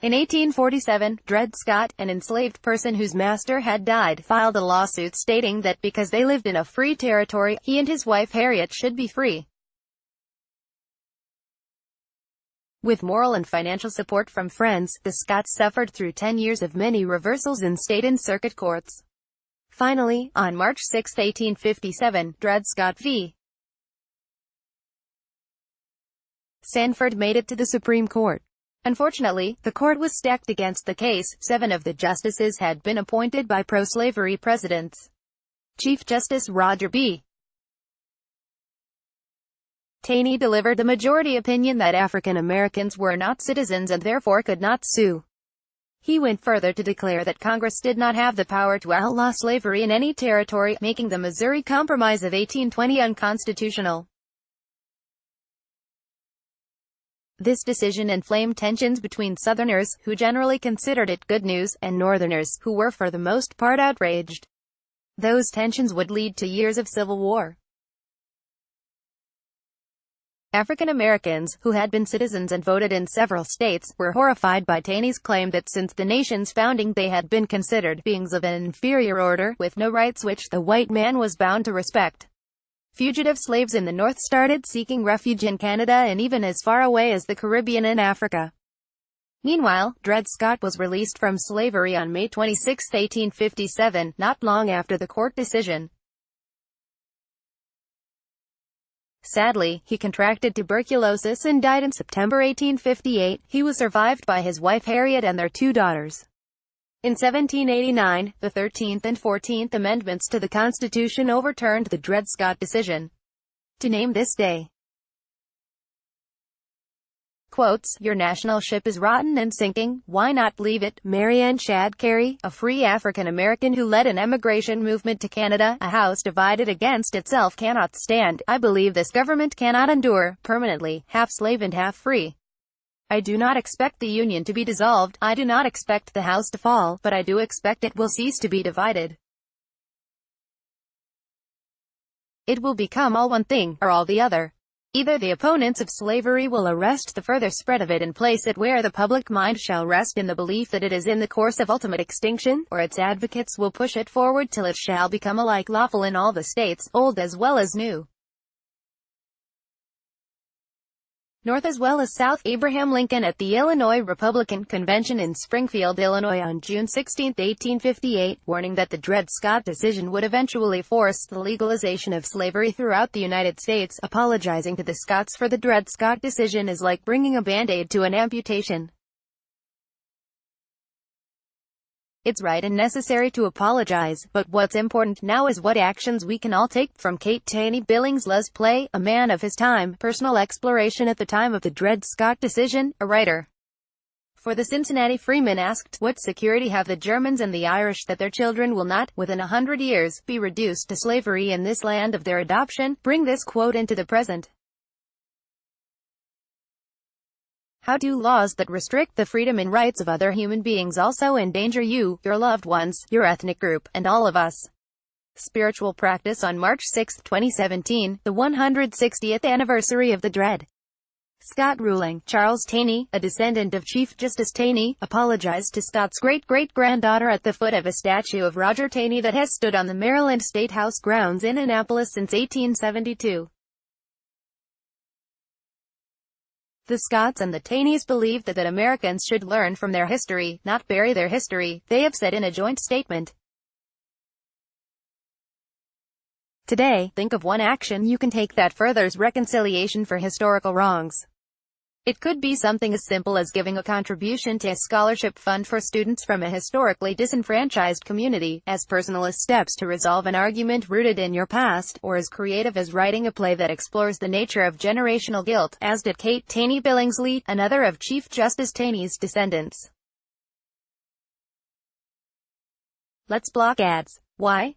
In 1847, Dred Scott, an enslaved person whose master had died, filed a lawsuit stating that because they lived in a free territory, he and his wife Harriet should be free. With moral and financial support from friends, the Scotts suffered through 10 years of many reversals in state and circuit courts. Finally, on March 6, 1857, Dred Scott v. Sanford made it to the Supreme Court. Unfortunately, the court was stacked against the case. 7 of the justices had been appointed by pro-slavery presidents. Chief Justice Roger B. Taney delivered the majority opinion that African Americans were not citizens and therefore could not sue. He went further to declare that Congress did not have the power to outlaw slavery in any territory, making the Missouri Compromise of 1820 unconstitutional. This decision inflamed tensions between Southerners, who generally considered it good news, and Northerners, who were for the most part outraged. Those tensions would lead to years of civil war. African Americans, who had been citizens and voted in several states, were horrified by Taney's claim that since the nation's founding they had been considered beings of an inferior order, with no rights which the white man was bound to respect. Fugitive slaves in the North started seeking refuge in Canada and even as far away as the Caribbean and Africa. Meanwhile, Dred Scott was released from slavery on May 26, 1857, not long after the court decision. Sadly, he contracted tuberculosis and died in September 1858. He was survived by his wife Harriet and their 2 daughters. In 1789, the 13th and 14th Amendments to the Constitution overturned the Dred Scott decision. To name this day, quotes, "Your national ship is rotten and sinking, why not leave it?" Mary Ann Shadd Cary, a free African-American who led an emigration movement to Canada. "A house divided against itself cannot stand. I believe this government cannot endure, permanently, half slave and half free. I do not expect the Union to be dissolved, I do not expect the house to fall, but I do expect it will cease to be divided. It will become all one thing, or all the other. Either the opponents of slavery will arrest the further spread of it and place it where the public mind shall rest in the belief that it is in the course of ultimate extinction, or its advocates will push it forward till it shall become alike lawful in all the states, old as well as new. North as well as South." Abraham Lincoln at the Illinois Republican Convention in Springfield, Illinois on June 16, 1858, warning that the Dred Scott decision would eventually force the legalization of slavery throughout the United States. Apologizing to the Scotts for the Dred Scott decision is like bringing a band-aid to an amputation. It's right and necessary to apologize, but what's important now is what actions we can all take. From Kate Taney Billings' play, A Man of His Time, personal exploration at the time of the Dred Scott decision, a writer for the Cincinnati Freeman asked, "What security have the Germans and the Irish that their children will not, within 100 years, be reduced to slavery in this land of their adoption?" Bring this quote into the present. How do laws that restrict the freedom and rights of other human beings also endanger you, your loved ones, your ethnic group, and all of us? Spiritual Practice on March 6, 2017, the 160th anniversary of the Dred Scott ruling. Charles Taney, a descendant of Chief Justice Taney, apologized to Scott's great-great-granddaughter at the foot of a statue of Roger Taney that has stood on the Maryland State House grounds in Annapolis since 1872. The Scotts and the Taneys believed that Americans should learn from their history, not bury their history, they have said in a joint statement. Today, think of one action you can take that furthers reconciliation for historical wrongs. It could be something as simple as giving a contribution to a scholarship fund for students from a historically disenfranchised community, as personal as steps to resolve an argument rooted in your past, or as creative as writing a play that explores the nature of generational guilt, as did Kate Taney Billingsley, another of Chief Justice Taney's descendants. Let's block ads. Why?